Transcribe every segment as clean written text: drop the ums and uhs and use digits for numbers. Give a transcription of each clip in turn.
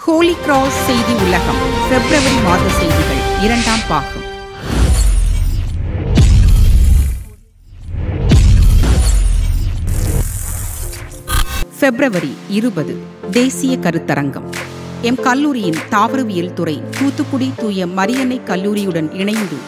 Holi cross செய்தி உலகம் பிப்ரவரி மாத செய்திகள் 2ஆம் பாகம். பிப்ரவரி 20 தேசிய கருத்தரங்கம். எம் கல்லூரியின் தாவரவியல் துறை தூத்துக்குடி தூய மரியன்னை கல்லூரியுடன் இணைந்து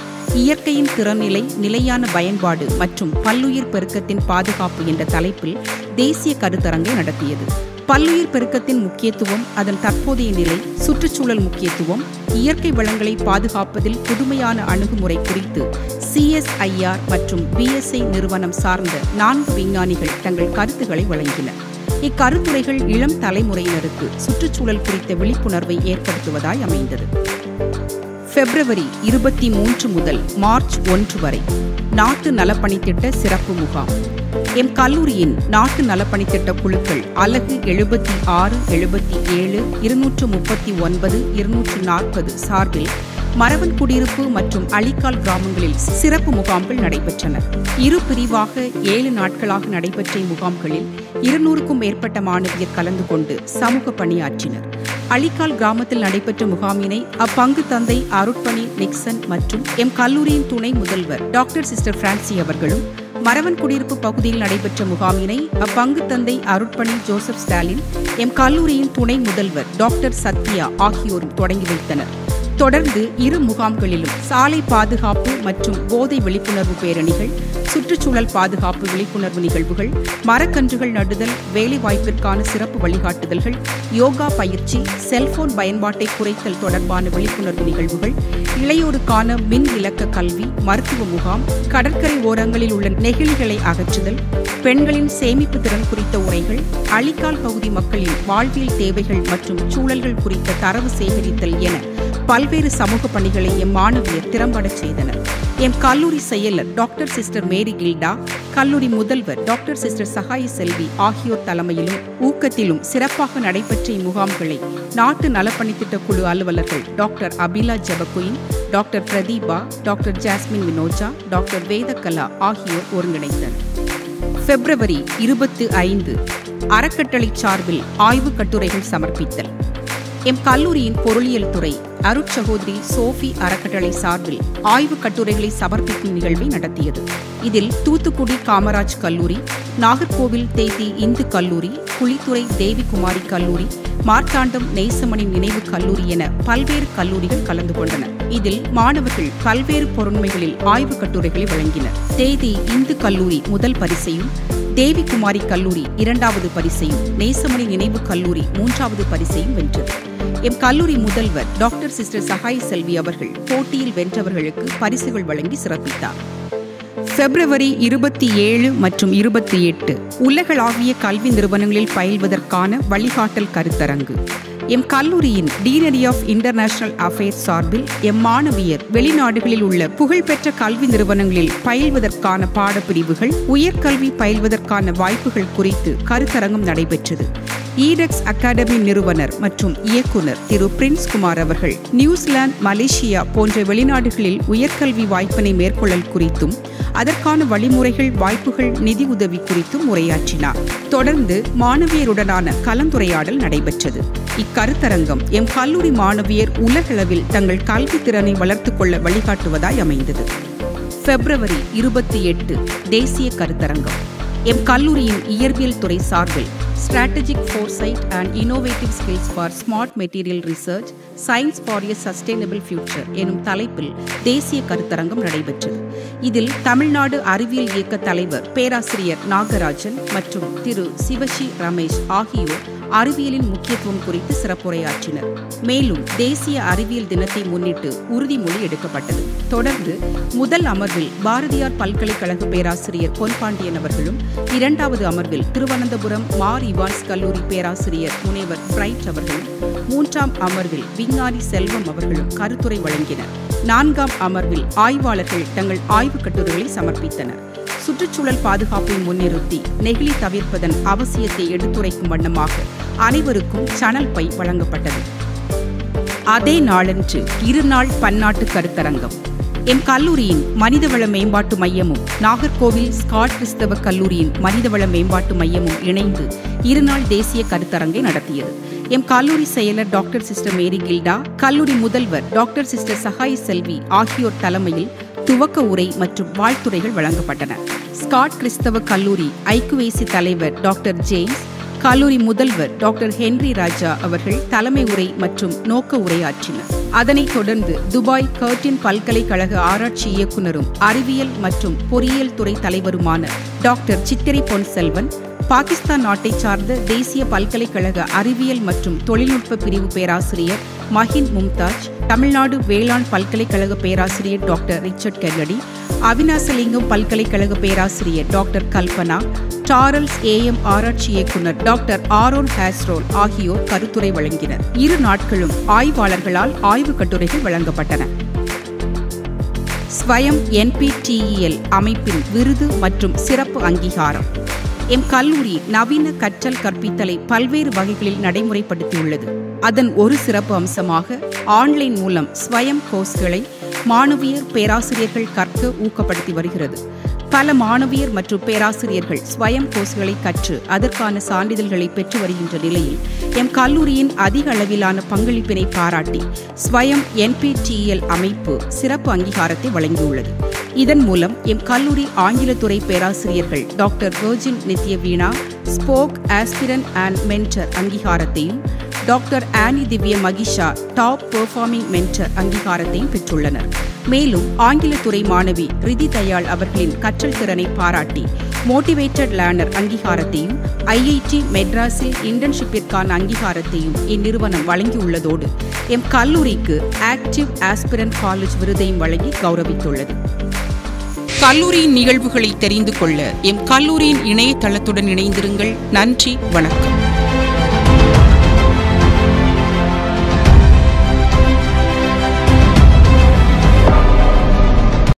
இயற்கையின் திறநிலை, நிலையான பயன்பாடு மற்றும் பல்லுயிர் பெருக்கத்தின் பாதுகாப்பு என்ற தலைப்பில் தேசிய கருத்தரங்கை நடத்தியது. பல்லுயிர் பெருக்கத்தின் முக்கியத்துவம், அதன் தற்போதைய நிலை, சுற்றுச்சூழல் முக்கியத்துவம், இயற்கை வளங்களை பாதுகாப்பதில் புதுமையான அணுகுமுறை குறித்து CSIR மற்றும் BSI நிறுவனம் சார்ந்த 4 விஞ்ஞானிகள் தங்கள் கருத்துக்களை வழங்கினர். இக்கருத்துரைகள் இளம் தலைமுறையினருக்கு சுற்றுச்சூழல் குறித்த விழிப்புணர்வை ஏற்படுத்துவதாய் அமைந்தது. பிப்ரவரி 23 முதல் மார்ச் 1 வரை நாட்டு நலப்பணித்திட்ட சிறப்பு முகாம். எம் கல்லூரியின் நாட்டு நலப்பணித்திட்ட குழுக்கள் அலகு 76, 77, 239, 240 சார்பில் மரவன் குடியிருப்பு மற்றும் அழிக்கால் கிராமங்களில் சிறப்பு முகாம்கள் நடைபெற்றன. இரு பிரிவாக 7 நாட்களாக நடைபெற்ற இம்முகாம்களில் 200க்கும் மேற்பட்ட மாணவியர் கலந்து கொண்டு சமூக பணியாற்றினர். அழிக்கால் கிராமத்தில் நடைபெற்ற முகாமினை அப்பங்கு தந்தை அருட்பணி நிக்சன் மற்றும் எம் கல்லூரியின் துணை முதல்வர் டாக்டர் சிஸ்டர் பிரான்சி அவர்களும், மரவன் குடியிருப்பு பகுதியில் நடைபெற்ற முகாமினை அப்பங்கு தந்தை அருட்பணி ஜோசப் ஸ்டாலின், எம் கல்லூரியின் துணை முதல்வர் டாக்டர் சத்யா ஆகியோரும் தொடங்கி வைத்தனர். தொடர்ந்து இரு முகாம்களிலும் சாலை பாதுகாப்பு மற்றும் போதை விழிப்புணர்வு பேரணிகள், சுற்றுச்சூழல் பாதுகாப்பு விழிப்புணர்வு நிகழ்வுகள், மரக்கன்றுகள் நடுதல், வேலைவாய்ப்பிற்கான சிறப்பு வழிகாட்டுதல்கள், யோகா பயிற்சி, செல்போன் பயன்பாட்டை குறைத்தல் தொடர்பான விழிப்புணர்வு நிகழ்வுகள், இளையோருக்கான மின் விளக்க கல்வி, மருத்துவ முகாம், கடற்கரை ஓரங்களில் உள்ள நெகிழிகளை அகற்றுதல், பெண்களின் சேமிப்பு திறன் குறித்த உரைகள், அழிக்கால் பகுதி மக்களின் வாழ்வியல் தேவைகள் மற்றும் சூழல்கள் குறித்த தரவு சேகரித்தல் என பல்வேறு சமூக பணிகளை எம் மாணவியர் திறம்பட செய்தனர். எம் கல்லூரி செயலர் டாக்டர் சிஸ்டர் மேரி கில்டா, கல்லூரி முதல்வர் டாக்டர் சிஸ்டர் சகாய செல்வி ஆகியோர் தலைமையிலும் ஊக்கத்திலும் சிறப்பாக நடைபெற்ற இம்முகாம்களை நாட்டு நலப்பணித்திட்ட குழு அலுவலர்கள் doctor Abila Jebaquin, doctor Pratheepa, doctor Jasmine Vinoja, doctor Vedhakala ஆகியோர் ஒருங்கிணைத்தனர். பிப்ரவரி 25 அறக்கட்டளை சார்பில் ஆய்வு கட்டுரைகள் சமர்ப்பித்தல். எம் கல்லூரியின் பொருளியல் துறை அருட்சகோதரி சோஃபி அறக்கட்டளை சார்பில் ஆய்வு கட்டுரைகளை சமர்ப்பிக்கும் நிகழ்வை நடத்தியது. இதில் தூத்துக்குடி காமராஜ் கல்லூரி, நாகர்கோவில் தேதி இந்து கல்லூரி, குளித்துறை தேவிகுமாரி கல்லூரி, மார்த்தாண்டம் நேசமணி நினைவு கல்லூரி என பல்வேறு கல்லூரிகள் கலந்து கொண்டன. இதில் மாணவர்கள் பல்வேறு பொருண்மைகளில் ஆய்வு கட்டுரைகளை வழங்கினர். தேதி இந்து கல்லூரி முதல் பரிசையும், தேவிகுமாரி கல்லூரி 2வது பரிசையும், நேசமணி நினைவு கல்லூரி 3வது பரிசையும் வென்றது. எம் கல்லூரி முதல்வர் டாக்டர் சிஸ்டர் சகாய செல்வி அவர்கள் போட்டியில் வென்றவர்களுக்கு பரிசுகள் வழங்கி சிறப்பித்தார். பிப்ரவரி 27 மற்றும் 28 உலகளாவிய கல்வி நிறுவனங்களில் பயில்வதற்கான வழிகாட்டல் கருத்தரங்கு. எம் கல்லூரியின் டீனரி ஆஃப் இன்டர்நேஷனல் அஃபேர்ஸ் சார்பில் எம் மாணவியர் வெளிநாடுகளில் உள்ள புகழ்பெற்ற கல்வி நிறுவனங்களில் பயில்வதற்கான பாடப்பிரிவுகள், உயர்கல்வி பயில்வதற்கான வாய்ப்புகள் குறித்து கருத்தரங்கம் நடைபெற்றது. ஈடெக்ஸ் அகாடமி நிறுவனர் மற்றும் இயக்குனர் திரு பிரின்ஸ் குமார் அவர்கள் நியூசிலாந்து, மலேசியா போன்ற வெளிநாடுகளில் உயர்கல்வி வாய்ப்பினை மேற்கொள்ளல் குறித்தும், அதற்கான வழிமுறைகள், வாய்ப்புகள், நிதி உதவி குறித்தும் உரையாற்றினார். தொடர்ந்து மாணவியருடனான கலந்துரையாடல் நடைபெற்றது. இக்கருத்தரங்கம் எம் கல்லூரி மாணவியர் உலகளவில் தங்கள் கல்வி திறனை வளர்த்துக் கொள்ள வழிகாட்டுவதாய் அமைந்தது. பிப்ரவரி 28 தேசிய கருத்தரங்கம். எம் கல்லூரியின் இயற்பியல் துறை சார்பில் strategic ஃபோர்சைட் and innovative skills for smart material research, science for a sustainable future எனும் தலைப்பில் தேசிய கருத்தரங்கம் நடைபெற்றது. இதில் தமிழ்நாடு அறிவியல் இயக்க தலைவர் பேராசிரியர் நாகராஜன் மற்றும் திரு சிவஷி ரமேஷ் ஆகியோர் அறிவியலின் முக்கியத்துவம் குறித்து சிறப்புரையாற்றினர். மேலும் தேசிய அறிவியல் தினத்தை முன்னிட்டு உறுதிமொழி எடுக்கப்பட்டது. தொடர்ந்து முதல் அமர்வில் பாரதியார் பல்கலைக்கழக பேராசிரியர் பொன்பாண்டியன் அவர்களும், 2வது அமர்வில் திருவனந்தபுரம் மார் இவான்ஸ் கல்லூரி பேராசிரியர் முனைவர் பிரைட் அவர்களும், 3ஆம் அமர்வில் விஞ்ஞானி செல்வம் அவர்களும் கருத்துரை வழங்கினர். 4ஆம் அமர்வில் ஆய்வாளர்கள் தங்கள் ஆய்வு கட்டுரைகளை சமர்ப்பித்தனர். சுற்றுச்சூழல் பாதுகாப்பை முன்னிறுத்தி நெகிழி தவிர்ப்பதன் அவசியத்தை எடுத்துரைக்கும் வண்ணமாக அனைவருக்கும் சணல் பை வழங்கப்பட்டது. அதே நாளன்று 2 நாள் பன்னாட்டு கருத்தரங்கம். எம் கல்லூரியின் மனிதவள மேம்பாட்டு மையமும் நாகர்கோவில் ஸ்காட் கிறிஸ்தவ கல்லூரியின் மனிதவள மேம்பாட்டு மையமும் இணைந்து 2 நாள் தேசிய கருத்தரங்கை நடத்தியது. எம் கல்லூரி செயலர் டாக்டர் சிஸ்டர் மேரி கில்டா, கல்லூரி முதல்வர் டாக்டர் சிஸ்டர் சஹாய் செல்வி ஆகியோர் தலைமையில் துவக்க உரை மற்றும் வாழ்த்துரைகள் வழங்கப்பட்டன. ஸ்காட் கிறிஸ்தவ கல்லூரி ஐக்குவேசி தலைவர் டாக்டர் ஜேம்ஸ், கல்லூரி முதல்வர் டாக்டர் ஹென்றி ராஜா அவர்கள் தலைமை உரை மற்றும் நோக்க உரையாற்றினர். அதனைத் தொடர்ந்து துபாய் கர்டின் பல்கலைக்கழக ஆராய்ச்சி இயக்குநரும் அறிவியல் மற்றும் பொறியியல் துறை தலைவருமான டாக்டர் சித்திரை பொன்செல்வன், பாகிஸ்தான் நாட்டை சார்ந்த தேசிய பல்கலைக்கழக அறிவியல் மற்றும் தொழில்நுட்ப பிரிவு பேராசிரியர் மஹின் மும்தாஜ், தமிழ்நாடு வேளாண் பல்கலைக்கழக பேராசிரியர் டாக்டர் ரிச்சர்ட் கென்னடி, அவினாசலிங்கம் பல்கலைக்கழக பேராசிரியர் டாக்டர் கல்பனா, சார்ல்ஸ் AM ஆராய்ச்சி இயக்குநர் டாக்டர் ஆரோன் ஹாஸ்ரோல் ஆகியோர் கருத்துரை வழங்கினர். இரு நாட்களும் ஆய்வாளர்களால் ஆய்வுக் கட்டுரைகள் வழங்கப்பட்டன. ஸ்வயம் NPTEL அமைப்பின் விருது மற்றும் சிறப்பு அங்கீகாரம். எம் கல்லூரி நவீன கற்றல் கற்பித்தலை பல்வேறு வகைகளில் நடைமுறைப்படுத்தியுள்ளது. அதன் ஒரு சிறப்பு அம்சமாக ஆன்லைன் மூலம் ஸ்வயம் கோர்ஸ்களை மாணவியர் பேராசிரியர்கள் கற்க ஊக்கப்படுத்தி வருகிறது. பல மாணவியர் மற்றும் பேராசிரியர்கள் ஸ்வயம் கோர்ஸ்களை கற்று அதற்கான சான்றிதழ்களை பெற்று வருகின்ற நிலையில் எம் கல்லூரியின் அதிக அளவிலான பங்களிப்பினை பாராட்டி ஸ்வயம் NPTEL அமைப்பு சிறப்பு அங்கீகாரத்தை வழங்கியுள்ளது. இதன் மூலம் எம் கல்லூரி ஆங்கிலத்துறை பேராசிரியர்கள் doctor virgin Nitya Veena spoke aspirant and mentor அங்கீகாரத்தையும், doctor ஆனி திவ்ய மகிஷா டாப் பெர்ஃபார்மிங் மென்டர் அங்கீகாரத்தையும் பெற்றுள்ளனர். மேலும் ஆங்கிலத்துறை மாணவி ரிதி தயாள் அவர்களின் கற்றல் திறனை பாராட்டி மோட்டிவேட்டட் லேர்னர் அங்கீகாரத்தையும், IIT மெட்ராஸில் இன்டர்ன்ஷிப்பிற்கான அங்கீகாரத்தையும் இந்நிறுவனம் வழங்கியுள்ளதோடு எம் கல்லூரிக்கு ஆக்டிவ் ஆஸ்பிரன்ட் காலேஜ் விருதையும் வழங்கி கௌரவித்துள்ளது. கல்லூரியின் நிகழ்வுகளை தெரிந்து கொள்ள எம் கல்லூரியின் இணையதளத்துடன் இணைந்திருங்கள். நன்றி, வணக்கம்.